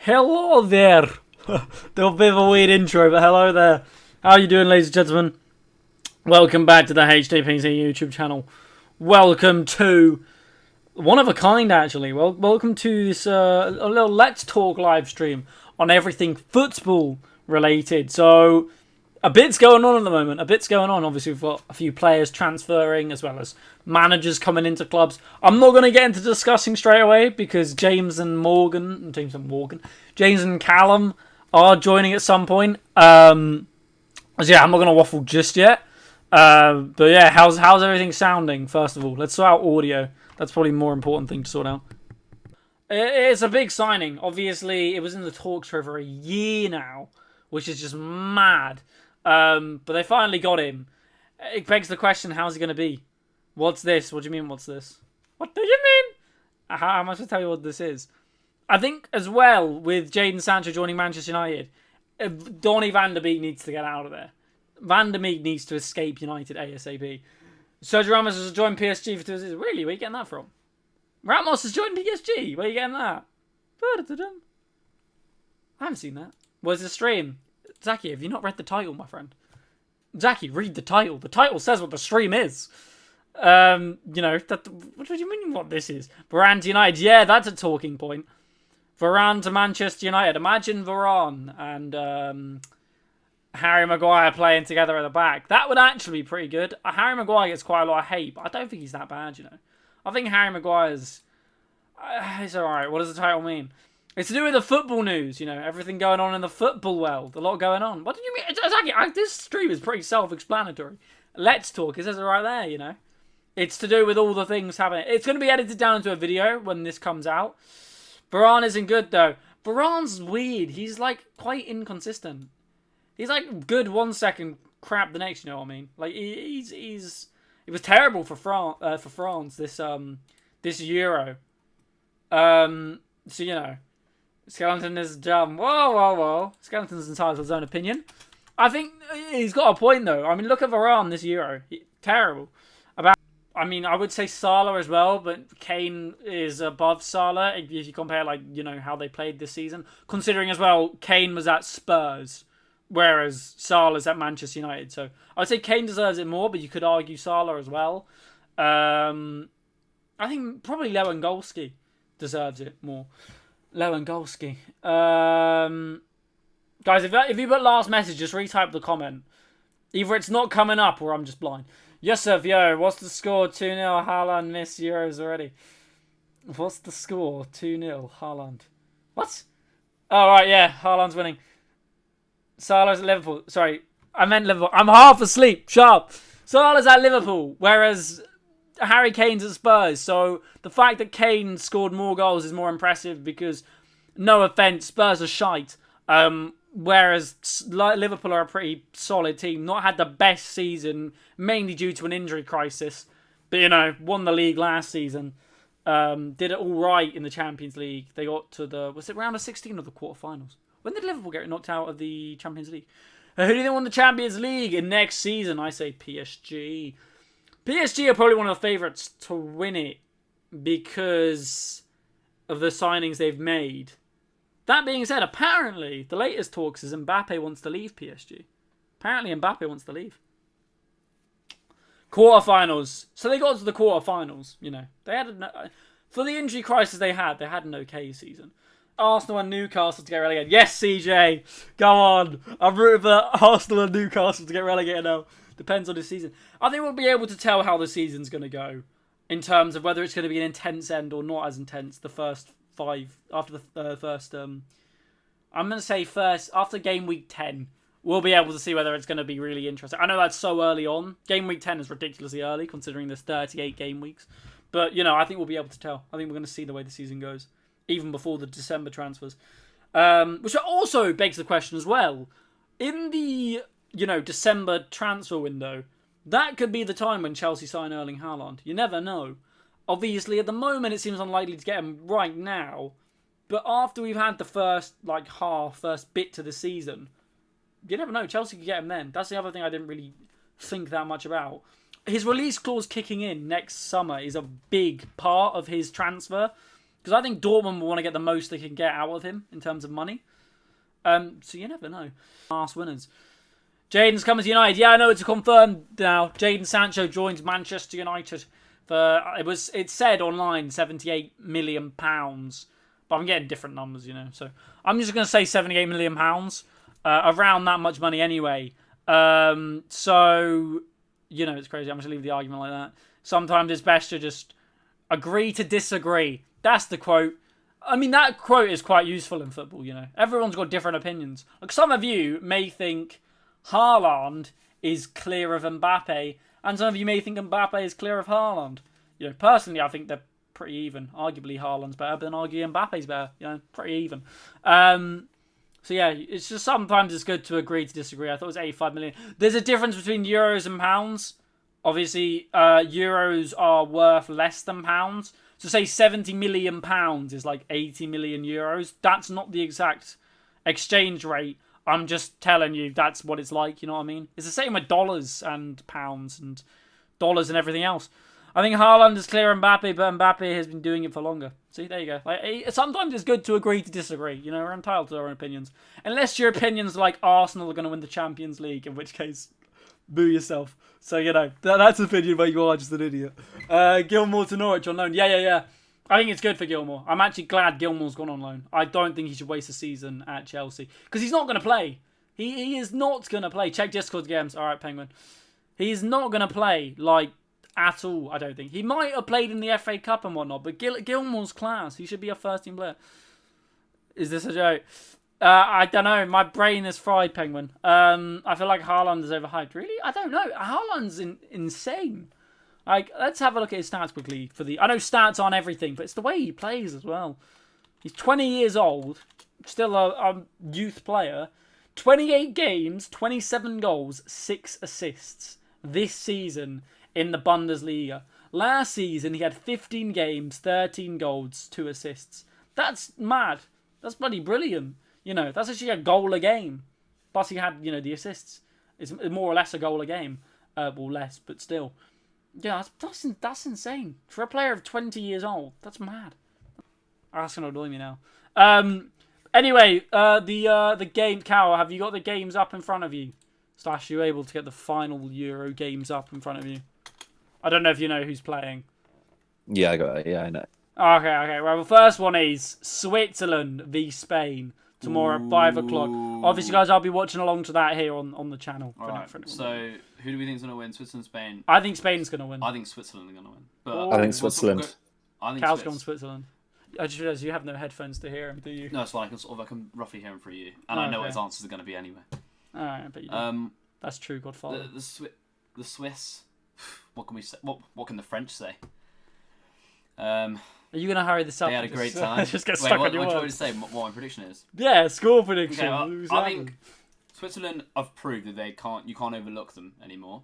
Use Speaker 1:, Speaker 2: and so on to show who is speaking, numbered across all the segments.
Speaker 1: Hello there. There was a bit of a weird intro, but hello there. How are you doing, ladies and gentlemen? Welcome back to the HTPZ YouTube channel. Welcome to one of a kind, actually. Well, welcome to this a little Let's Talk live stream on everything football related. So, a bit's going on at the moment. A bit's going on. Obviously, we've got a few players transferring as well as managers coming into clubs. I'm not going to get into discussing straight away because James and Callum are joining at some point. So yeah, I'm not going to waffle just yet. But yeah, how's everything sounding? First of all, let's sort out audio. That's probably the more important thing to sort out. It's a big signing. Obviously, it was in the talks for over a year now, which is just mad. But they finally got him. It begs the question, how's he going to be? What's this? What do you mean, what's this? What do you mean? How am I supposed to tell you what this is? I think, as well, with Jadon Sancho joining Manchester United, Donny van der Beek needs to get out of there. Van der Beek needs to escape United ASAP. Sergio Ramos has joined PSG for 2 seasons. Really? Where are you getting that from? Ramos has joined PSG? Where are you getting that? I haven't seen that. Where's the stream? Zaki, have you not read the title, my friend? Zaki, read the title. The title says what the stream is. What do you mean what this is? Varane to United. Yeah, that's a talking point. Varane to Manchester United. Imagine Varane and Harry Maguire playing together at the back. That would actually be pretty good. Harry Maguire gets quite a lot of hate, but I don't think he's that bad, you know. I think Harry Maguire's... it's alright. What does the title mean? It's to do with the football news, you know, everything going on in the football world. A lot going on. What do you mean? Exactly. This stream is pretty self-explanatory. Let's talk. It says it right there, you know. It's to do with all the things happening. It's going to be edited down into a video when this comes out. Varane isn't good, though. Varane's weird. He's, like, quite inconsistent. He's, like, good 1 second, crap the next, you know what I mean? Like, he's... It was terrible for France this Euro. So, you know... Skeleton is dumb. Whoa. Skeleton's entitled to his own opinion. I think he's got a point, though. I mean, look at Varane this Euro. Terrible. I would say Salah as well, but Kane is above Salah if you compare, like, you know, how they played this season. Considering as well, Kane was at Spurs, whereas Salah's at Manchester United. So I would say Kane deserves it more, but you could argue Salah as well. I think probably Lewandowski deserves it more. Lewandowski. Guys, if you put last message, just retype the comment. Either it's not coming up or I'm just blind. Yusuf, yo, what's the score? 2-0, Haaland missed Euros already. What's the score? 2-0, Haaland. What? Oh, right, yeah, Haaland's winning. Salah's at Liverpool. Sorry, I meant Liverpool. I'm half asleep. Sharp. Salah's at Liverpool, whereas... Harry Kane's at Spurs, so the fact that Kane scored more goals is more impressive because, no offence, Spurs are shite. Whereas Liverpool are a pretty solid team. Not had the best season, mainly due to an injury crisis. But, you know, won the league last season. Did it all right in the Champions League. They got to was it round of 16 or the quarterfinals? When did Liverpool get knocked out of the Champions League? Who do they win the Champions League in next season? I say PSG. PSG are probably one of the favourites to win it because of the signings they've made. That being said, apparently, the latest talks is Mbappe wants to leave PSG. Apparently, Mbappe wants to leave. Quarterfinals. So they got to the quarterfinals, you know. They had for the injury crisis they had an okay season. Arsenal and Newcastle to get relegated. Yes, CJ. Go on. I'm rooting for Arsenal and Newcastle to get relegated now. Depends on the season. I think we'll be able to tell how the season's going to go in terms of whether it's going to be an intense end or not as intense. The first 5 after the first. I'm going to say first after game week 10, we'll be able to see whether it's going to be really interesting. I know that's so early on. Game week 10 is ridiculously early considering there's 38 game weeks, but you know I think we'll be able to tell. I think we're going to see the way the season goes even before the December transfers, which also begs the question as well in the. You know, December transfer window, that could be the time when Chelsea sign Erling Haaland. You never know. Obviously, at the moment, it seems unlikely to get him right now. But after we've had the first bit to the season, you never know. Chelsea could get him then. That's the other thing I didn't really think that much about. His release clause kicking in next summer is a big part of his transfer. Because I think Dortmund will want to get the most they can get out of him in terms of money. So you never know. Last winners. Jadon's coming to United. Yeah, I know it's confirmed now. Jadon Sancho joins Manchester United for it said online £78 million, but I'm getting different numbers, you know. So I'm just gonna say £78 million, around that much money anyway. So you know it's crazy. I'm just gonna leave the argument like that. Sometimes it's best to just agree to disagree. That's the quote. I mean, that quote is quite useful in football, you know. Everyone's got different opinions. Like, some of you may think Haaland is clear of Mbappe, and some of you may think Mbappe is clear of Haaland. You know, personally, I think they're pretty even. Arguably, Haaland's better, but then argue Mbappe's better. You know, pretty even. So yeah, it's just sometimes it's good to agree to disagree. I thought it was 85 million. There's a difference between euros and pounds. Obviously, euros are worth less than pounds. So say £70 million is like 80 million euros. That's not the exact exchange rate. I'm just telling you that's what it's like, you know what I mean? It's the same with dollars and pounds and dollars and everything else. I think Haaland is clear Mbappe, but Mbappe has been doing it for longer. See, there you go. Like, sometimes it's good to agree to disagree. You know, we're entitled to our own opinions. Unless your opinions are like Arsenal are going to win the Champions League, in which case, boo yourself. So, you know, that's an opinion, but you are just an idiot. Gilmour to Norwich on loan. Yeah. I think it's good for Gilmour. I'm actually glad Gilmour's gone on loan. I don't think he should waste a season at Chelsea. Because he's not going to play. He is not going to play. Check Discord games. All right, Penguin. He is not going to play, like, at all, I don't think. He might have played in the FA Cup and whatnot, but Gilmour's class. He should be a first-team player. Is this a joke? I don't know. My brain is fried, Penguin. I feel like Haaland is overhyped. Really? I don't know. Haaland's insane. Like, let's have a look at his stats quickly. I know stats aren't everything, but it's the way he plays as well. He's 20 years old, still a youth player. 28 games, 27 goals, 6 assists this season in the Bundesliga. Last season, he had 15 games, 13 goals, 2 assists. That's mad. That's bloody brilliant. You know, that's actually a goal a game. Plus he had, you know, the assists. It's more or less a goal a game. Well, less, but still. Yeah, that's insane. For a player of 20 years old, that's mad. That's going to annoy me now. Anyway, the game, Cal, have you got the games up in front of you? Slash, you able to get the final Euro games up in front of you? I don't know if you know who's playing.
Speaker 2: Yeah, I got it. Yeah, I know.
Speaker 1: Okay. Well, the first one is Switzerland v Spain. Tomorrow at 5 o'clock. Obviously, guys, I'll be watching along to that here on the channel.
Speaker 3: Alright, so who do we think is going to win? Switzerland, Spain?
Speaker 1: I think Spain's going to win.
Speaker 3: I think Switzerland are going to win.
Speaker 2: But I think Switzerland.
Speaker 1: Cal's going Switzerland. I just realised you have no headphones to hear him, do you?
Speaker 3: No, it's fine. I can roughly hear him through you. And I know what his answers are going to be anyway.
Speaker 1: Alright, but you do. That's true, Godfather.
Speaker 3: The Swiss, what can we say? What can the French say?
Speaker 1: Are you going to hurry this up?
Speaker 3: They had a great time.
Speaker 1: Just get stuck on your
Speaker 3: words. What do you want
Speaker 1: words.
Speaker 3: to say? What my prediction is?
Speaker 1: Yeah, score prediction.
Speaker 3: Okay, well, I think Switzerland have proved that you can't overlook them anymore.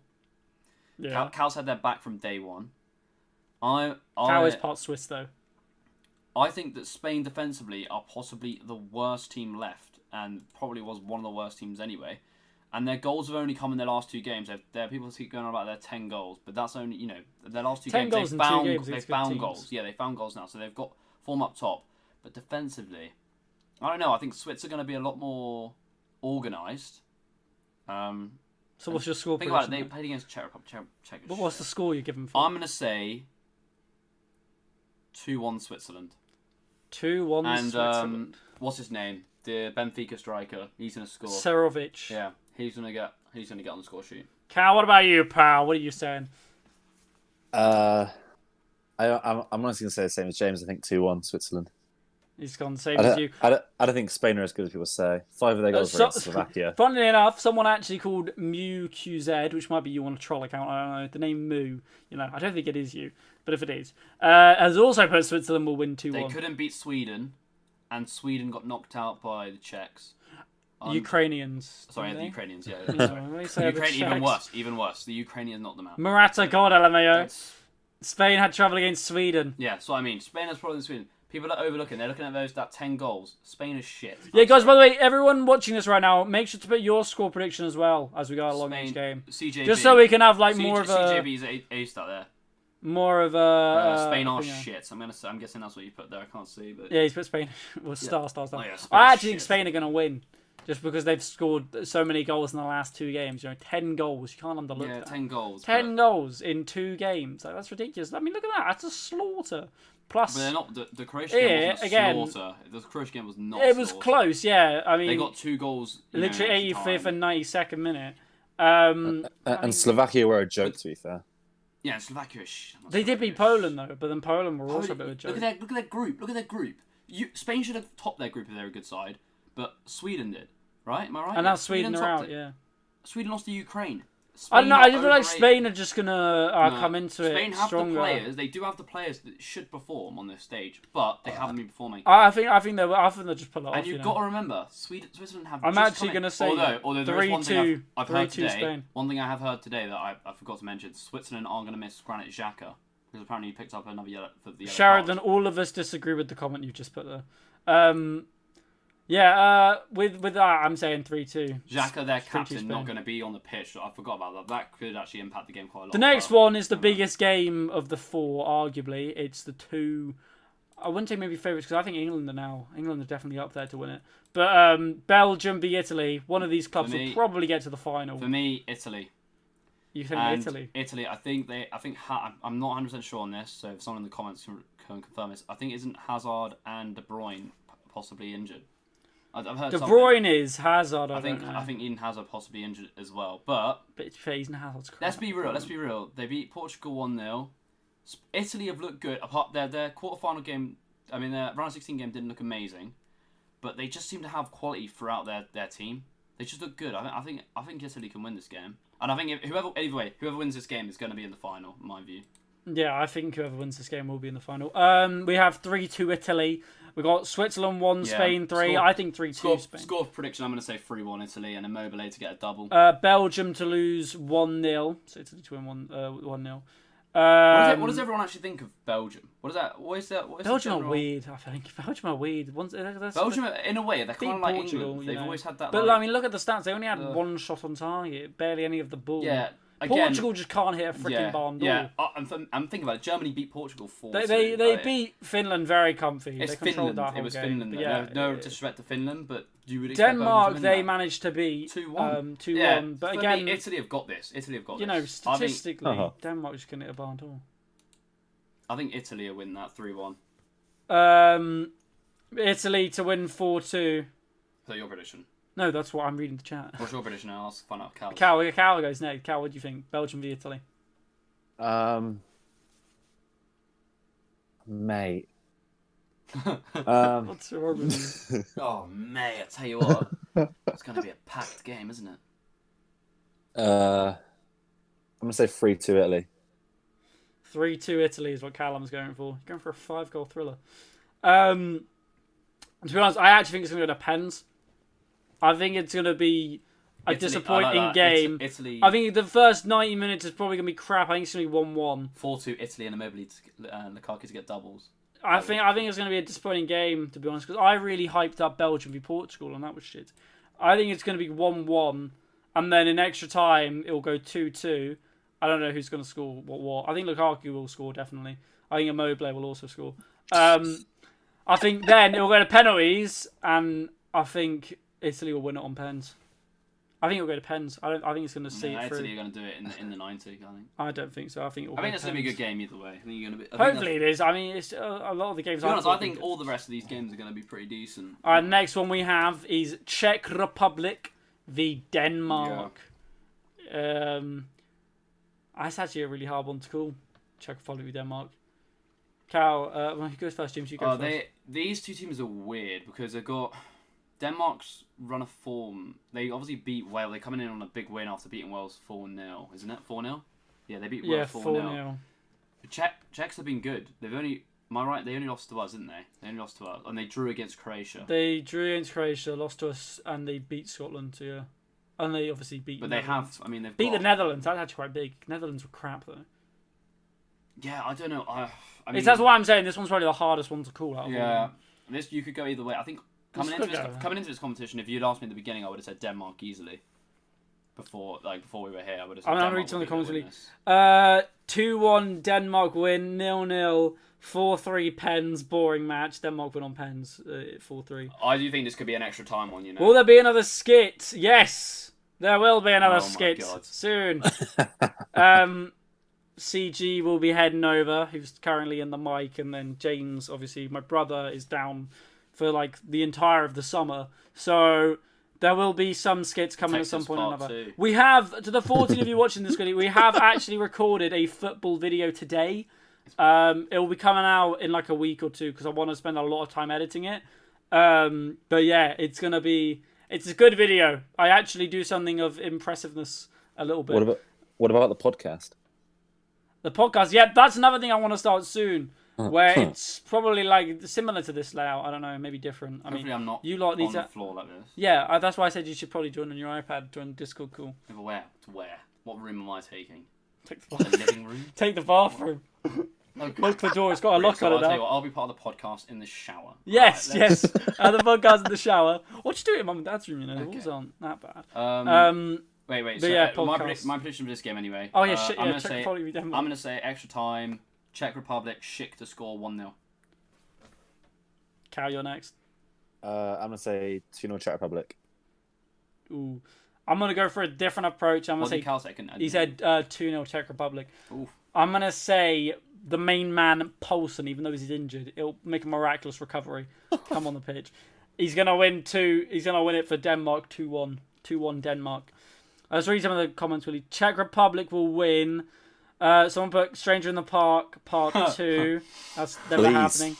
Speaker 1: Yeah.
Speaker 3: Cal's had their back from day one.
Speaker 1: Cal is part Swiss, though.
Speaker 3: I think that Spain defensively are possibly the worst team left, and probably was one of the worst teams anyway. And their goals have only come in their last 2 games. There are people keep going on about their 10 goals, but that's only, you know, their last 2 games. They've found goals. Yeah, they found goals now, so they've got form up top. But defensively, I don't know. I think Swiss are going to be a lot more organised.
Speaker 1: So what's your score?
Speaker 3: Think about it. They played against Czech.
Speaker 1: What's the score you're giving for?
Speaker 3: I'm going to say 2-1 Switzerland.
Speaker 1: 2-1 Switzerland.
Speaker 3: And what's his name? The Benfica striker. He's going to score.
Speaker 1: Serovic.
Speaker 3: Yeah. He's gonna get on the score sheet.
Speaker 1: Cal, what about you, pal? What are you saying?
Speaker 2: I'm honestly gonna say the same as James. I think 2-1 Switzerland.
Speaker 1: He's gone the same as you.
Speaker 2: I don't think Spain are as good as people say. 5 of their goals were against Slovakia.
Speaker 1: Funnily enough, someone actually called MewQZ, which might be you on a troll account. I don't know the name Moo. You know, I don't think it is you, but if it is, has also put Switzerland will win 2-1.
Speaker 3: They couldn't beat Sweden, and Sweden got knocked out by the Czechs.
Speaker 1: Ukrainians.
Speaker 3: Sorry, the Ukrainians, yeah. Even worse. The Ukrainians knocked them out.
Speaker 1: Marata, God, LMAO. Spain had trouble against Sweden.
Speaker 3: Yeah, so I mean, Spain has problems with Sweden. People are overlooking. They're looking at that 10 goals. Spain is shit.
Speaker 1: Yeah, guys, by the way, everyone watching this right now, make sure to put your score prediction as well as we go along each game.
Speaker 3: CJB.
Speaker 1: Just so we can have like more of a...
Speaker 3: CJB is ace out there.
Speaker 1: More of a
Speaker 3: Spain are
Speaker 1: thing,
Speaker 3: shit. I'm guessing that's what you put there. I can't see, but
Speaker 1: Yeah, he's put Spain. Well, star.
Speaker 3: Oh, yeah, Spain
Speaker 1: I
Speaker 3: are
Speaker 1: actually think
Speaker 3: shit.
Speaker 1: Spain are going to win, just because they've scored so many goals in the last 2 games. 10 goals. You can't underlook
Speaker 3: Yeah,
Speaker 1: that.
Speaker 3: 10 goals.
Speaker 1: 10 goals in 2 games. Like, that's ridiculous. I mean, look at that. That's a slaughter. Plus,
Speaker 3: But they're not. The Croatia game wasn't a
Speaker 1: again,
Speaker 3: slaughter. The Croatia game was not.
Speaker 1: it was close. Yeah, I mean,
Speaker 3: They got 2 goals.
Speaker 1: literally 85th and 92nd minute.
Speaker 2: And Slovakia were a joke, to be fair.
Speaker 3: Yeah, Slovakia.
Speaker 1: They did beat Poland though, but then Poland were also a bit of a joke.
Speaker 3: Look at their group. Look at their group. Spain should have topped their group if they were a good side, but Sweden did. Right? Am I right?
Speaker 1: And now Sweden are out.
Speaker 3: it.
Speaker 1: Yeah.
Speaker 3: Sweden lost to Ukraine.
Speaker 1: I don't know.
Speaker 3: Spain
Speaker 1: I feel like Spain are just gonna
Speaker 3: No,
Speaker 1: come into
Speaker 3: Spain
Speaker 1: it
Speaker 3: have
Speaker 1: stronger.
Speaker 3: the players. They do have the players that should perform on this stage, but they haven't been performing.
Speaker 1: I think they'll just pull it off.
Speaker 3: And you've got to remember, Switzerland have.
Speaker 1: I'm
Speaker 3: just
Speaker 1: actually
Speaker 3: come in-
Speaker 1: going to say
Speaker 3: although there is one thing I've heard
Speaker 1: 3-2
Speaker 3: today.
Speaker 1: Spain.
Speaker 3: One thing I have heard today that I forgot to mention: Switzerland aren't going to miss Granit Xhaka because apparently he picked up another yellow for the yellow
Speaker 1: Sheridan,
Speaker 3: card.
Speaker 1: all of us disagree with the comment you just put there. With that, I'm saying 3-2.
Speaker 3: Xhaka, their
Speaker 1: 3-2
Speaker 3: captain,
Speaker 1: Spain.
Speaker 3: not going to be on the pitch. I forgot about that. That could actually impact the game quite a lot.
Speaker 1: The next one is the biggest game of the 4, arguably. It's the 2. I wouldn't say maybe favourites because I think England are definitely up there to win it. But Belgium v Italy. One of these clubs will probably get to the final.
Speaker 3: For me, Italy.
Speaker 1: You think
Speaker 3: And
Speaker 1: Italy?
Speaker 3: Italy, I'm not 100% sure on this, so if someone in the comments can confirm this, I think isn't Hazard and De Bruyne possibly injured. I've heard
Speaker 1: De
Speaker 3: something.
Speaker 1: Bruyne is Hazard. I
Speaker 3: think Eden Hazard possibly injured as well. But
Speaker 1: to be fair, he's not Hazard's crap.
Speaker 3: let's be real. They beat Portugal 1-0. Italy have looked good. Apart their quarterfinal game, I mean their round of 16 game didn't look amazing, but they just seem to have quality throughout their team. They just look good. I think Italy can win this game. And I think whoever wins this game is going to be in the final, in my view.
Speaker 1: Yeah, I think whoever wins this game will be in the final. We have 3-2 Italy. We got Switzerland 1, Spain 3. I think 3-2 Spain.
Speaker 3: Score prediction, I'm going to say 3-1 Italy and Immobile to get a double.
Speaker 1: Belgium to lose 1-0. So Italy to win 1-0.
Speaker 3: What does everyone actually think of Belgium? What is that?
Speaker 1: Belgium are weird, I think. Belgium are weird.
Speaker 3: Belgium, in a way, they're kind of like
Speaker 1: Portugal,
Speaker 3: England. They've always had that.
Speaker 1: But I mean, look at the stats. They only had 1 shot on target. Barely any of the ball.
Speaker 3: Yeah. Again,
Speaker 1: Portugal just can't hit a freaking barn door.
Speaker 3: Yeah, I'm thinking about it. Germany beat Portugal 4-2.
Speaker 1: They beat Finland very comfy.
Speaker 3: It's
Speaker 1: they controlled
Speaker 3: Finland.
Speaker 1: that whole
Speaker 3: It was
Speaker 1: game.
Speaker 3: Finland.
Speaker 1: Yeah,
Speaker 3: no disrespect to Finland, but you would expect
Speaker 1: Denmark
Speaker 3: Belgium to
Speaker 1: they
Speaker 3: win that.
Speaker 1: managed to beat
Speaker 3: 2-1.
Speaker 1: 2-1.
Speaker 3: Yeah,
Speaker 1: but
Speaker 3: for
Speaker 1: again,
Speaker 3: me, Italy have got this.
Speaker 1: You know, statistically, Denmark just couldn't hit a barn door.
Speaker 3: I think Italy will win that 3-1.
Speaker 1: Italy to win 4-2.
Speaker 3: So your prediction?
Speaker 1: No, that's what I'm reading the chat.
Speaker 3: What's your prediction? I'll find out.
Speaker 1: Cal goes next. Cal, what do you think? Belgium v Italy.
Speaker 2: Mate.
Speaker 1: What's wrong with you?
Speaker 3: Oh, mate, I tell you what. It's going to be a packed game, isn't it?
Speaker 2: I'm going to say 3-2 Italy.
Speaker 1: 3-2 Italy is what Callum's going for. He's going for a 5-goal thriller. To be honest, I actually think it's going to go to pens. I think it's going to be a disappointing game.
Speaker 3: Italy.
Speaker 1: I think the first 90 minutes is probably going to be crap. I think it's going to be 1-1.
Speaker 3: 4-2 Italy and Immobile and Lukaku to get doubles.
Speaker 1: I think it's going to be a disappointing game, to be honest, because I really hyped up Belgium v Portugal, and that was shit. I think it's going to be 1-1, and then in extra time, it will go 2-2. I don't know who's going to score what. I think Lukaku will score, definitely. I think Immobile will also score. I think then it will go to penalties, and I think Italy will win it on pens. I think it will go to pens. I think it's going to see it through.
Speaker 3: Italy are going to do it in the 90, I think.
Speaker 1: I don't think so. I think it will
Speaker 3: I think it's going to be a good game either way. I think you're going to be.
Speaker 1: Hopefully it is. I mean, it's a lot of the games.
Speaker 3: To be honest, I think all the rest of these games are going to be pretty decent.
Speaker 1: All right, next one we have is Czech Republic v Denmark. Yeah. That's actually a really hard one to call. Czech Republic v Denmark. Cal, well, who goes first? James, you go first.
Speaker 3: These two teams are weird because they've got Denmark's run of form. They obviously beat Wales. They're coming in on a big win after beating Wales 4-0, isn't it? 4-0? Yeah, they beat Wales 4-0. Czechs have been good. They've only, am I right? They only lost to us, didn't they? They only lost to us, and they drew against Croatia.
Speaker 1: They drew against Croatia, lost to us, and they beat Scotland. So yeah, and they obviously beat.
Speaker 3: But
Speaker 1: Netherlands.
Speaker 3: they have. I mean, they've
Speaker 1: beat the Netherlands. That's actually quite big. Netherlands were crap though.
Speaker 3: Yeah, I don't know. I mean,
Speaker 1: that's why I'm saying this one's probably the hardest one to call out.
Speaker 3: Yeah, this you could go either way. I think coming into this competition, if you'd asked me at the beginning, I would have said Denmark easily. before we were here, I would have.
Speaker 1: I'm gonna read some of the comments really. 2-1 Denmark win, 0-0, 4-3 pens, boring match. Denmark win on pens, 4-3.
Speaker 3: I do think this could be an extra time one.
Speaker 1: Will there be another skit? Yes, there will be another skit
Speaker 3: God.
Speaker 1: soon. CG will be heading over, who's currently in the mic, and then James, obviously, my brother, is down for like the entire of the summer. So there will be some skits coming at some point or another. We have, to the 14 of you watching this video, we have actually recorded a football video today. It will be coming out in like a week or two because I want to spend a lot of time editing it. But yeah, it's a good video. I actually do something of impressiveness a little bit.
Speaker 2: What about the podcast?
Speaker 1: The podcast, yeah, that's another thing I want to start soon, where it's probably like similar to this layout. I don't know, maybe different.
Speaker 3: Hopefully I'm not
Speaker 1: you lot need
Speaker 3: on the floor like this.
Speaker 1: Yeah, that's why I said you should probably join on your iPad, join Discord. Cool.
Speaker 3: Yeah, but where? To where? What room am I taking?
Speaker 1: Take
Speaker 3: the living room.
Speaker 1: Take the bathroom.
Speaker 3: Okay.
Speaker 1: Lock the door. It's got a lock on it now.
Speaker 3: I'll tell you what, I'll be part of the podcast in the shower.
Speaker 1: Yes,
Speaker 3: right,
Speaker 1: yes. The podcast in the shower. What you do in Mum and Dad's room? You know, the walls aren't that bad.
Speaker 3: Wait.
Speaker 1: But
Speaker 3: So
Speaker 1: yeah,
Speaker 3: my prediction for this game anyway.
Speaker 1: Oh yeah, shit.
Speaker 3: I'm
Speaker 1: Yeah,
Speaker 3: going to say extra time. Czech Republic, Schick to score 1-0.
Speaker 1: Cal, you're next.
Speaker 2: I'm gonna say 2-0 Czech Republic.
Speaker 1: Ooh, I'm gonna go for a different approach. I'm gonna say
Speaker 3: Cal second.
Speaker 1: He said 2-0 Czech Republic.
Speaker 3: Oof.
Speaker 1: I'm gonna say the main man Poulsen, even though he's injured, it'll make a miraculous recovery. Come on the pitch. He's gonna win He's gonna win it for Denmark 2-1. 2-1 Denmark. Let's read some of the comments. Really, Czech Republic will win. Someone put Stranger in the Park Part 2. That's never happening.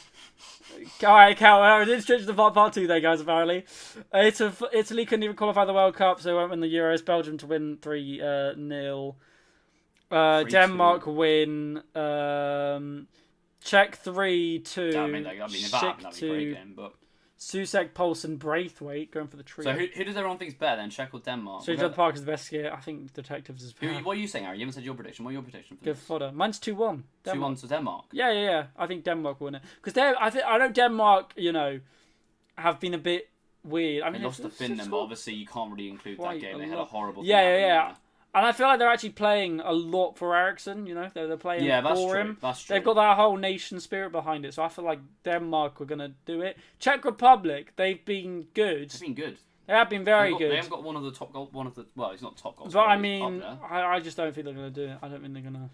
Speaker 1: Alright, Cal, I did Stranger in the Park Part 2 there, guys, apparently. Italy couldn't even qualify the World Cup, so they won't win the Euros. Belgium to win 3-0. Denmark win. Czech 3-2.
Speaker 3: I mean, that'd be a great game, but...
Speaker 1: Susek, Poulsen, Braithwaite going for the trio.
Speaker 3: So who does everyone think is better then, Czech or Denmark?
Speaker 1: Stranger in the Park is the best skier. I think Detectives is better.
Speaker 3: What are you saying, Harry? You haven't said your prediction. What are your prediction for
Speaker 1: Good
Speaker 3: this?
Speaker 1: fodder. Mine's 2-1.
Speaker 3: 2-1 to Denmark?
Speaker 1: Yeah. I think Denmark will win it. Because I know Denmark, have been a bit weird. I mean,
Speaker 3: they lost to Finland, but obviously you can't really include that game. They had a horrible...
Speaker 1: Yeah. And I feel like they're actually playing a lot for Ericsson, They're playing for him.
Speaker 3: That's true.
Speaker 1: They've got that whole nation spirit behind it, so I feel like Denmark were going to do it. Czech Republic, they've been good.
Speaker 3: They've been good.
Speaker 1: They have been very good.
Speaker 3: They haven't got one of the top goal... Well, he's not top goal.
Speaker 1: But I mean, I just don't think they're going to do it. I don't think they're going to...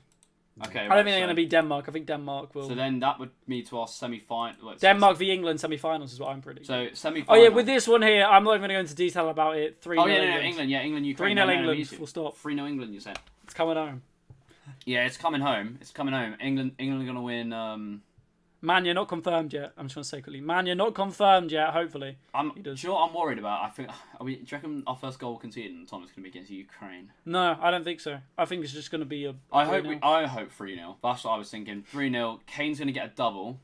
Speaker 3: Okay,
Speaker 1: I don't think they're going to beat Denmark. I think Denmark will...
Speaker 3: So then that would mean to our semi-final...
Speaker 1: Denmark v England semi-finals is what I'm predicting.
Speaker 3: So semi-final...
Speaker 1: Oh yeah, with this one here, I'm not even going to go into detail about it. 3-0
Speaker 3: England. England, Ukraine.
Speaker 1: 3-0 England, full stop.
Speaker 3: 3-0 England, you said.
Speaker 1: It's coming home.
Speaker 3: Yeah, it's coming home. England are going to win...
Speaker 1: Man, you're not confirmed yet. I'm just going to say quickly. Man, you're not confirmed yet, hopefully.
Speaker 3: Do you know what I'm worried about? I think... do you reckon our first goal conceded in Tom is going to be against Ukraine?
Speaker 1: No, I don't think so. I think it's just going to be a...
Speaker 3: I hope 3-0. That's what I was thinking. 3-0. Kane's going to get a double.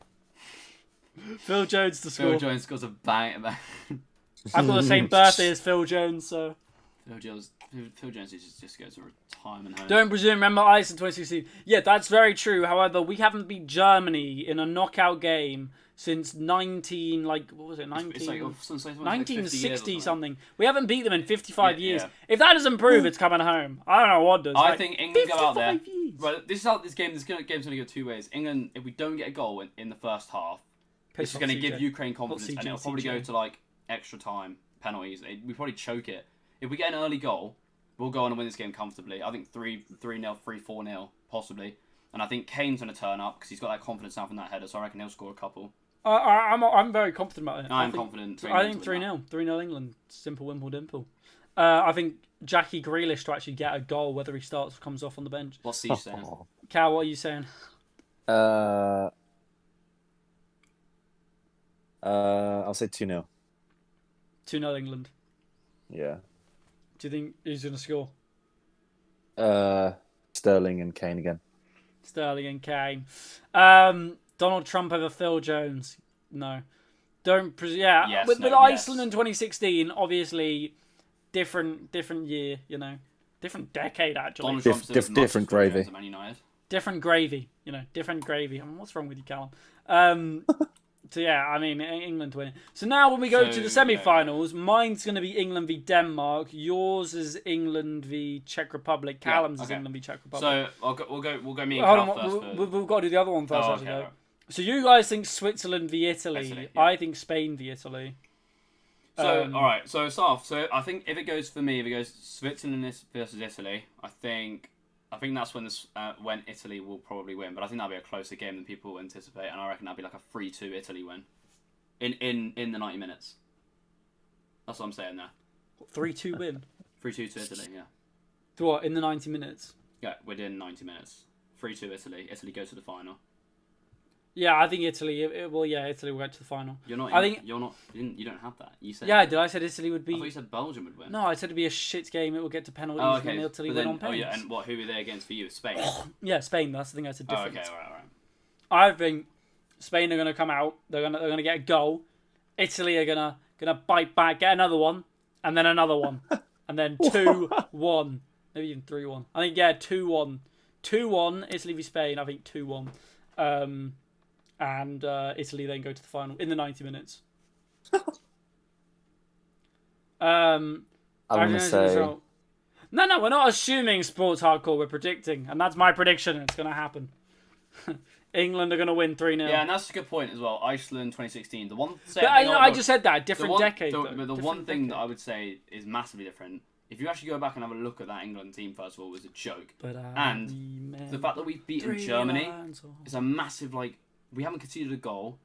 Speaker 1: Phil Jones to score.
Speaker 3: Phil Jones scores a bang.
Speaker 1: I've got the same birthday as Phil Jones, so...
Speaker 3: Phil Jones just goes to retirement home.
Speaker 1: Don't presume. Remember Iceland 2016. Yeah, that's very true. However, we haven't beat Germany in a knockout game since 1960 something. We haven't beat them in 55 years. If that doesn't prove it's coming home, I don't know what does.
Speaker 3: I think England go out there. Well, this is how this game's going to go two ways. England, if we don't get a goal in the first half, this is going to give Ukraine confidence, and it'll probably go to like extra time, penalties. We probably choke it. If we get an early goal, we'll go on and win this game comfortably. I think 3-0, 3-4-0, possibly. And I think Kane's going to turn up because he's got that confidence now from that header, so I reckon he'll score a couple.
Speaker 1: I'm very confident about it.
Speaker 3: I'm confident.
Speaker 1: I think 3-0. 3-0 England. Simple wimple dimple. I think Jackie Grealish to actually get a goal, whether he starts or comes off on the bench.
Speaker 3: What's he saying?
Speaker 1: Cal, what are you saying?
Speaker 2: I'll say 2-0.
Speaker 1: 2-0 England.
Speaker 2: Yeah.
Speaker 1: Do you think who's going to score?
Speaker 2: Sterling and Kane again.
Speaker 1: Sterling and Kane. Donald Trump over Phil Jones. No. Don't...
Speaker 3: Yes,
Speaker 1: with Iceland in 2016, obviously, different year, Different decade, actually.
Speaker 2: Different gravy.
Speaker 1: Different gravy, different gravy. I mean, what's wrong with you, Callum? So yeah, I mean England win. So now when we go to the semi-finals, mine's going to be England v Denmark. Yours is England v Czech Republic. Callum's is England v Czech Republic.
Speaker 3: So we'll go me and Cal first.
Speaker 1: We've got to do the other one first.
Speaker 3: Oh, okay, right.
Speaker 1: So you guys think Switzerland v Italy.
Speaker 3: Yeah.
Speaker 1: I think Spain v Italy.
Speaker 3: So all right. So start off. So I think if it goes Switzerland versus Italy, I think that's when Italy will probably win. But I think that'll be a closer game than people anticipate, and I reckon that'll be like a 3-2 Italy win in the 90 minutes. That's what I'm saying there.
Speaker 1: 3-2 win.
Speaker 3: 3-2 to Italy. Yeah.
Speaker 1: To what in the 90 minutes?
Speaker 3: Yeah, within 90 minutes. 3-2 Italy. Italy go to the final.
Speaker 1: Yeah, I think Italy. Italy will get to the final.
Speaker 3: You don't have that. You said.
Speaker 1: Yeah, did I said Italy would be?
Speaker 3: I thought you said Belgium would win.
Speaker 1: No, I said it'd be a shit game. It will get to penalties.
Speaker 3: Oh, okay.
Speaker 1: And Italy win on penalties.
Speaker 3: Oh yeah, and who are they against for you? Spain.
Speaker 1: Yeah, Spain. That's the thing. That's a difference.
Speaker 3: Oh, okay, all right.
Speaker 1: I think Spain are gonna come out. They're gonna get a goal. Italy are gonna bite back, get another one, and then another one, and then 2-1, maybe even 3-1. I think 2-1, 2-1. Italy v Spain. I think 2-1. And Italy then go to the final in the 90 minutes.
Speaker 2: I'm going to say...
Speaker 1: No, we're not assuming sports hardcore. We're predicting. And that's my prediction. It's going to happen. England are going to win 3-0.
Speaker 3: Yeah, and that's a good point as well. Iceland 2016. The one
Speaker 1: I just said that. Different decade.
Speaker 3: But the one thing that I would say is massively different. If you actually go back and have a look at that England team, first of all, was a joke. And the fact that we've beaten Germany is a massive, we haven't conceded a goal.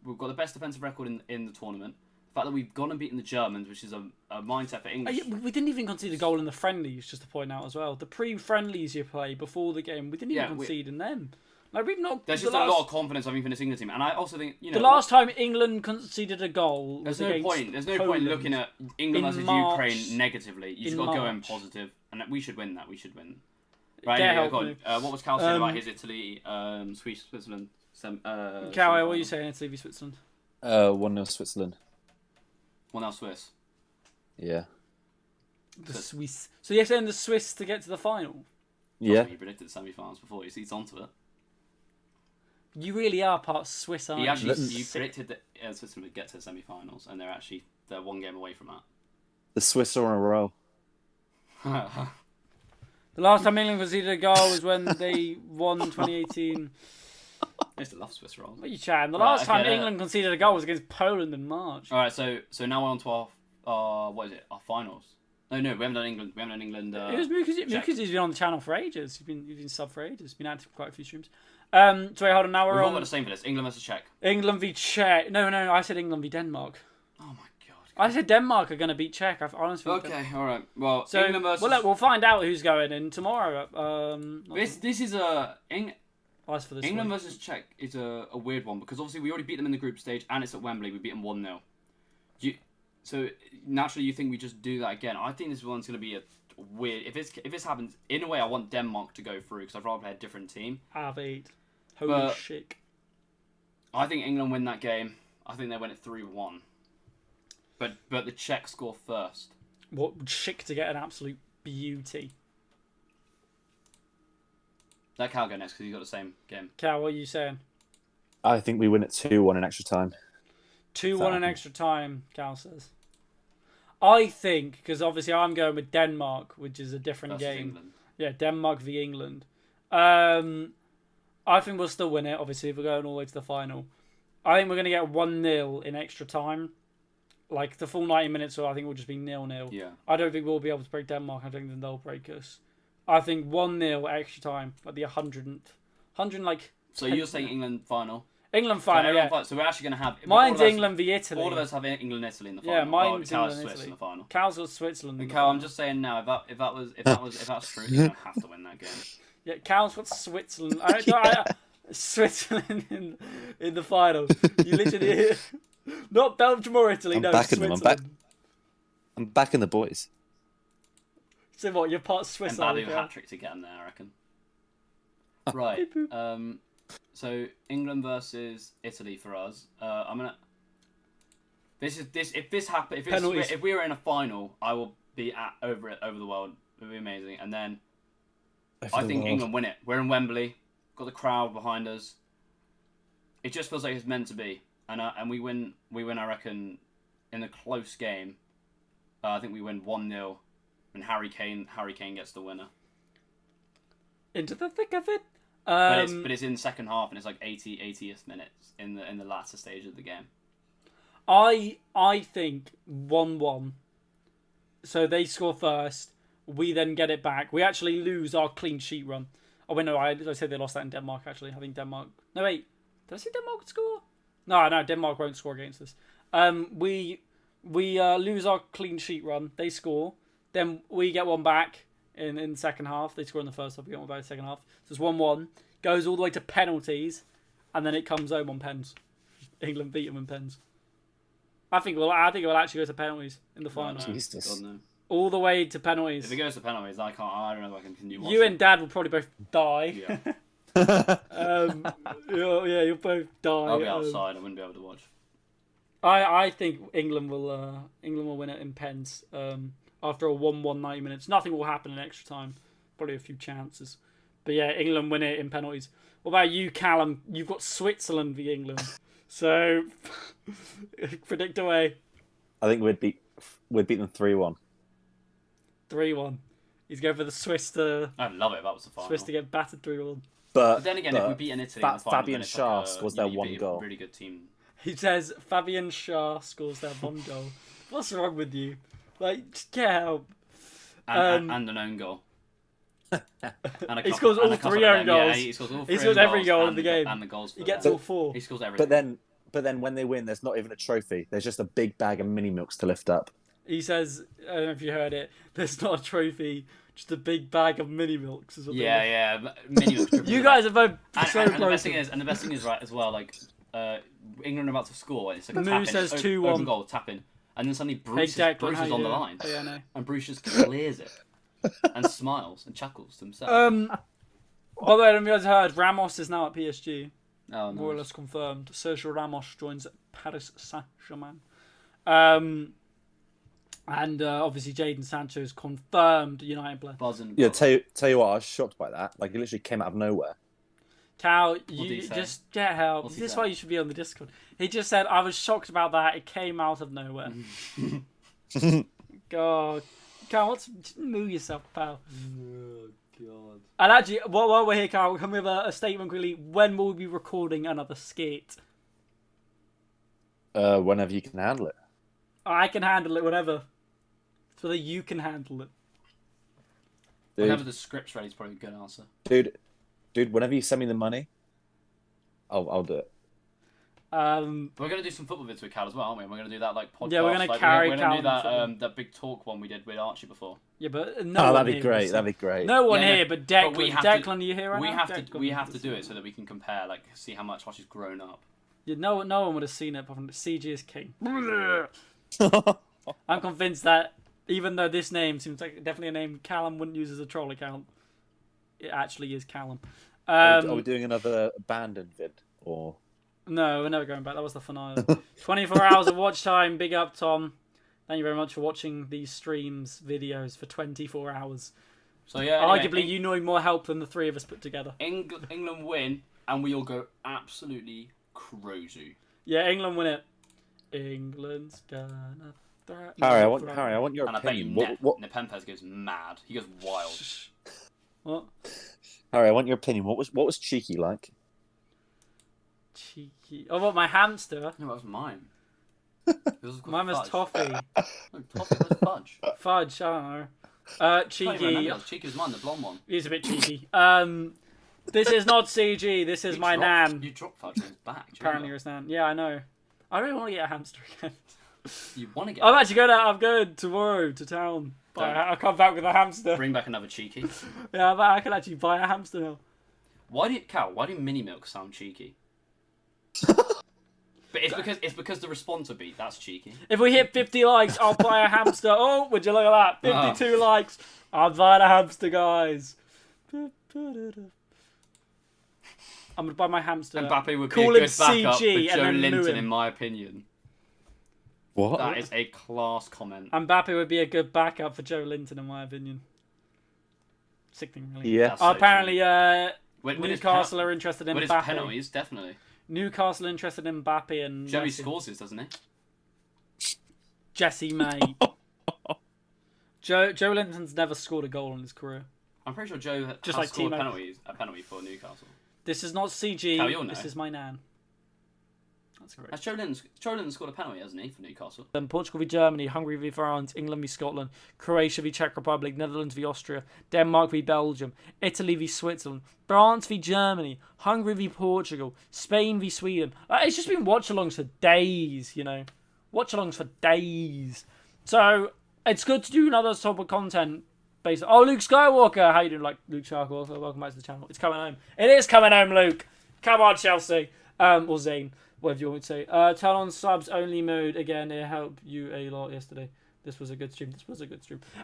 Speaker 3: We've got the best defensive record in the tournament. The fact that we've gone and beaten the Germans, which is a mindset for English.
Speaker 1: We didn't even concede a goal in the friendlies, just to point out as well. The pre-friendlies you play before the game, we didn't even concede in them. We've not.
Speaker 3: There's just a lot of confidence, I think, for this England team, and I also think
Speaker 1: the last time England conceded a goal.
Speaker 3: There's no point. There's no point looking at England versus Ukraine negatively. You just got to go in positive, and we should win that. We should win. Right. Anyway, what was Cal saying about his Italy, Switzerland?
Speaker 1: Cal, what are you saying? Italy v Switzerland.
Speaker 2: 1-0 Switzerland.
Speaker 3: 1-0 Swiss.
Speaker 2: Yeah.
Speaker 1: The Swiss. So you're saying the Swiss to get to the final?
Speaker 2: Yeah.
Speaker 3: He predicted the semi-finals before. He's onto it.
Speaker 1: You really are part Swiss, aren't you?
Speaker 3: You predicted that Switzerland would get to the semi-finals, and they're one game away from that.
Speaker 2: The Swiss are on a roll.
Speaker 1: The last time England conceded a goal was when they won 2018.
Speaker 3: I used to love Swiss rolls.
Speaker 1: What are you chatting? The last time England conceded a goal was against Poland in March.
Speaker 3: All right, so now we're on to our what is it? Our finals. No, we haven't done England. We haven't done England.
Speaker 1: It was Muka's been on the channel for ages. He's been sub for ages. He's been active for quite a few streams. So wait, hold on. Now we're on.
Speaker 3: We've got the same for this. England versus Czech.
Speaker 1: England v Czech. No. I said England v Denmark.
Speaker 3: Oh my god.
Speaker 1: I said Denmark are going to beat Czech. I honestly.
Speaker 3: Okay. All right. Well,
Speaker 1: so
Speaker 3: England versus.
Speaker 1: We'll find out who's going in tomorrow.
Speaker 3: This is a England
Speaker 1: week.
Speaker 3: versus Czech is a weird one because obviously we already beat them in the group stage and it's at Wembley. We beat them 1-0. So naturally you think we just do that again. I think this one's going to be a weird. If this happens, in a way I want Denmark to go through because I'd rather play a different team.
Speaker 1: Have-8. Holy shit.
Speaker 3: I think England win that game. I think they win it 3-1. But the Czech score first.
Speaker 1: What Czech to get an absolute beauty.
Speaker 3: Let Cal go next because he's got the same game.
Speaker 1: Cal, what are you saying?
Speaker 2: I think we win it 2-1 in extra time.
Speaker 1: 2-1 in extra time, Cal says. I think, because obviously I'm going with Denmark, which is a different game.
Speaker 3: England.
Speaker 1: Yeah, Denmark v England. I think we'll still win it, obviously, if we're going all the way to the final. I think we're going to get 1-0 in extra time. Like, the full 90 minutes, so I think it will just be 0-0.
Speaker 3: Yeah.
Speaker 1: I don't think we'll be able to break Denmark. I think they'll break us. I think 1-0 extra time at the 100 like...
Speaker 3: So you're saying England final?
Speaker 1: England final, yeah.
Speaker 3: So we're actually going to have...
Speaker 1: Mine's England v Italy.
Speaker 3: All of us have England and Italy in the final.
Speaker 1: Yeah, mine's England and
Speaker 3: Italy in the final.
Speaker 1: Cal's got Switzerland.
Speaker 3: And Cal, I'm just saying now, if that's true, you're going to have to win that game.
Speaker 1: Yeah, Cal's got Switzerland. Switzerland in the final. You literally... Not Belgium or Italy,
Speaker 2: I'm
Speaker 1: no,
Speaker 2: backing
Speaker 1: Switzerland.
Speaker 2: them. I'm backing the boys.
Speaker 1: So what, you're part Swiss,
Speaker 3: and I'll do a hat-trick to get them there, I reckon. Right. So England versus Italy for us. I'm gonna. If this happens, if we were in a final, I will be over the world. It would be amazing. And then I think England win it. We're in Wembley, got the crowd behind us. It just feels like it's meant to be. and we win. I reckon, in a close game. I think we win 1-0, and Harry Kane gets the winner.
Speaker 1: Into the thick of it.
Speaker 3: But it's in the second half, and it's like 80th minutes in the latter stage of the game.
Speaker 1: I think 1-1. So they score first. We then get it back. We actually lose our clean sheet run. Oh wait, no, I said they lost that in Denmark. Actually, I think Denmark. No wait, did I say Denmark would score? No, Denmark won't score against us. We lose our clean sheet run. They score. Then we get one back in the second half. They score in the first half. We get one back in the second half. So it's 1-1. Goes all the way to penalties, and then it comes home on pens. England beat them in pens. I think it will actually go to penalties in the final.
Speaker 2: Jesus.
Speaker 3: God, no.
Speaker 1: All the way to penalties.
Speaker 3: If it goes to penalties, I don't know if I can continue watching.
Speaker 1: You and Dad will probably both die.
Speaker 3: Yeah.
Speaker 1: You'll both die.
Speaker 3: I'll be outside. I wouldn't be able to watch.
Speaker 1: I think England will win it in pens. After a 1-1 90 minutes, nothing will happen in extra time. Probably a few chances, but yeah, England win it in penalties. What about you, Callum? You've got Switzerland v England, so predict away.
Speaker 2: I think we'd beat them 3-1.
Speaker 1: 3-1. He's going for the Swiss to.
Speaker 3: I'd love it if that was the final.
Speaker 1: Swiss to get battered 3-1.
Speaker 3: But then again, if we beat an Italy in the final,
Speaker 2: Fabian Schär scores their one goal.
Speaker 3: Really good team.
Speaker 1: He says Fabian Schär scores their one goal. What's wrong with you? Like, just get help.
Speaker 3: And an own goal.
Speaker 1: He scores all 3 own goals.
Speaker 3: Yeah, he scores all 3
Speaker 1: He scores every goal in
Speaker 3: and
Speaker 1: the game.
Speaker 3: And the goals.
Speaker 1: He gets all 4.
Speaker 3: He scores everything.
Speaker 2: But then when they win, there's not even a trophy. There's just a big bag of mini milks to lift up.
Speaker 1: He says, I don't know if you heard it, there's not a trophy, just a big bag of mini milks.
Speaker 3: Yeah, mini milks.
Speaker 1: You guys are both so
Speaker 3: and
Speaker 1: close.
Speaker 3: The best thing is right as well. Like England are about to score, and it's like a
Speaker 1: Moo
Speaker 3: tap-in.
Speaker 1: says
Speaker 3: It's
Speaker 1: 2-1.
Speaker 3: open goal, tap-in. And then suddenly Bruce is on the line.
Speaker 1: Yeah, I know.
Speaker 3: And Bruce just clears it. And smiles and chuckles to himself.
Speaker 1: By the way, have you guys heard, Ramos is now at PSG.
Speaker 3: Oh,
Speaker 1: More or
Speaker 3: nice.
Speaker 1: less confirmed. Sergio Ramos joins Paris Saint-Germain. And obviously Jadon Sancho is confirmed United player.
Speaker 3: Buzzing.
Speaker 2: Yeah, tell you what, I was shocked by that. Like, it literally came out of nowhere.
Speaker 1: Cal,
Speaker 3: did
Speaker 1: you
Speaker 3: he say?
Speaker 1: just get help.
Speaker 3: What's he
Speaker 1: This is
Speaker 3: say?
Speaker 1: why you should be on the Discord. He just said, I was shocked about that. It came out of nowhere. God. Cal, move yourself, pal.
Speaker 3: Oh, God.
Speaker 1: And actually, while we're here, Cal, can we have a statement quickly? When will we be recording another skit?
Speaker 2: Whenever you can handle it.
Speaker 1: I can handle it whenever. So that you can handle it.
Speaker 3: Whenever the script's ready is probably a good answer.
Speaker 2: Dude, whenever you send me the money, I'll do it.
Speaker 3: We're going to do some football vids with Cal as well, aren't we? We're going to do that like podcast.
Speaker 1: Yeah, we're going to
Speaker 3: like,
Speaker 1: carry
Speaker 3: we're
Speaker 1: Cal.
Speaker 3: going to do that big talk one we did with Archie before.
Speaker 1: Yeah, but no one
Speaker 2: that'd be
Speaker 1: here
Speaker 2: great.
Speaker 1: was-
Speaker 2: That'd be great.
Speaker 1: No one
Speaker 3: Yeah,
Speaker 1: here, but Declan.
Speaker 3: we have
Speaker 1: Declan,
Speaker 3: to-
Speaker 1: are you here right
Speaker 3: we
Speaker 1: now?
Speaker 3: have
Speaker 1: Declan,
Speaker 3: we have to do it so that we can compare, like, see how much Archie's grown up.
Speaker 1: Yeah, no one would have seen it, apart from CG is king. I'm convinced that even though this name seems like definitely a name Callum wouldn't use as a troll account, it actually is Callum.
Speaker 2: Are we doing another abandoned vid? Or
Speaker 1: No, we're never going back. That was the finale. 24 hours of watch time. Big up, Tom. Thank you very much for watching these streams, videos for 24 hours.
Speaker 3: So yeah,
Speaker 1: Arguably, you know more help than the 3 of us put together.
Speaker 3: England win, and we all go absolutely crazy.
Speaker 1: Yeah, England win it. England's gonna throw.
Speaker 2: Harry, I want your
Speaker 3: And I bet you
Speaker 2: opinion. What
Speaker 3: Nepenthes goes mad. He goes wild.
Speaker 1: What?
Speaker 2: Harry, I want your opinion. What was Cheeky like?
Speaker 1: Cheeky. Oh, what, my hamster?
Speaker 3: No, that was mine. It was
Speaker 1: Mine was
Speaker 3: fudge.
Speaker 1: toffee.
Speaker 3: No, toffee was fudge.
Speaker 1: Fudge, I don't know.
Speaker 3: I can't even
Speaker 1: Cheeky.
Speaker 3: remember. Cheeky was mine, the blonde one.
Speaker 1: He's a bit cheeky. This is not CG. This is my nan.
Speaker 3: You dropped fudge on his back. do you
Speaker 1: Apparently,
Speaker 3: remember?
Speaker 1: it's nan. Yeah, I know. I really want to get a hamster again.
Speaker 3: You want to get.
Speaker 1: I'm going tomorrow to town. I'll come back with a hamster.
Speaker 3: Bring back another cheeky.
Speaker 1: Yeah, but I can actually buy a hamster now.
Speaker 3: Why do mini milk sound cheeky? But it's because the responser beat. That's cheeky.
Speaker 1: If we hit 50 likes, I'll buy a hamster. Oh, would you look at that? 52 likes. I'm buying a hamster, guys. I'm gonna buy my hamster.
Speaker 3: Mbappe would be
Speaker 1: Call
Speaker 3: a
Speaker 1: him
Speaker 3: good backup for
Speaker 1: CG
Speaker 3: Joe
Speaker 1: and then moo
Speaker 3: Linton,
Speaker 1: him.
Speaker 3: in my opinion.
Speaker 2: What?
Speaker 3: That is a class comment.
Speaker 1: Mbappe would be a good backup for Joe Linton, in my opinion. Sickening, really.
Speaker 2: Yeah.
Speaker 3: That's so
Speaker 1: Apparently,
Speaker 3: With his
Speaker 1: Newcastle are interested in
Speaker 3: with his
Speaker 1: Mbappe.
Speaker 3: penalties, definitely.
Speaker 1: Newcastle interested in Mbappe and
Speaker 3: Joey
Speaker 1: Messi.
Speaker 3: scores his, doesn't he?
Speaker 1: Jesse, mate. Joe Linton's never scored a goal in his career.
Speaker 3: I'm pretty sure Joe
Speaker 1: Just
Speaker 3: has
Speaker 1: like
Speaker 3: scored
Speaker 1: Timo.
Speaker 3: a penalty for Newcastle.
Speaker 1: This is not CG.
Speaker 3: Cal, you'll know.
Speaker 1: This is my nan. That's correct.
Speaker 3: Has Joe Linton scored a penalty, hasn't he, for Newcastle?
Speaker 1: Then Portugal v Germany, Hungary v France, England v Scotland, Croatia v Czech Republic, Netherlands v Austria, Denmark v Belgium, Italy v Switzerland, France v Germany, Hungary v Portugal, Spain v Sweden. It's just been watch-alongs for days, you know. Watch-alongs for days. So, it's good to do another type of content. Based on... Oh, Luke Skywalker! How you doing, like Luke Skywalker? Welcome back to the channel. It's coming home. It is coming home, Luke! Come on, Chelsea. Or Zane. Whatever you want me to say. Turn on subs only mode again. It helped you a lot yesterday. This was a good stream.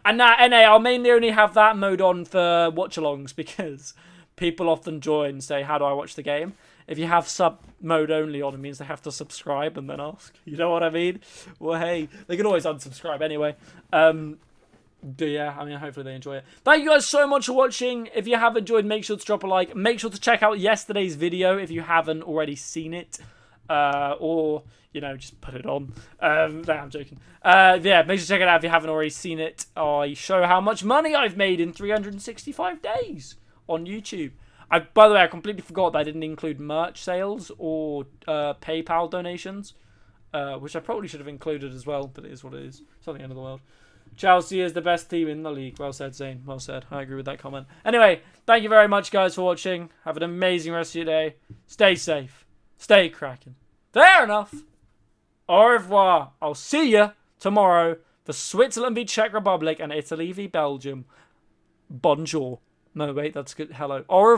Speaker 1: And now, NA, I'll mainly only have that mode on for watch-alongs because people often join and say, how do I watch the game? If you have sub mode only on, it means they have to subscribe and then ask. You know what I mean? Well, hey, they can always unsubscribe anyway. But yeah, I mean, hopefully they enjoy it. Thank you guys so much for watching. If you have enjoyed, make sure to drop a like. Make sure to check out yesterday's video if you haven't already seen it. Or, you know, just put it on. No, I'm joking. Yeah, make sure to check it out if you haven't already seen it. I show how much money I've made in 365 days on YouTube. By the way, I completely forgot that I didn't include merch sales or PayPal donations, which I probably should have included as well, but it is what it is. It's not the end of the world. Chelsea is the best team in the league. Well said, Zane. Well said. I agree with that comment. Anyway, thank you very much, guys, for watching. Have an amazing rest of your day. Stay safe. Stay cracking. Fair enough. Au revoir. I'll see you tomorrow for Switzerland v Czech Republic and Italy v Belgium. Bonjour. No, wait, that's good. Hello. Au revoir.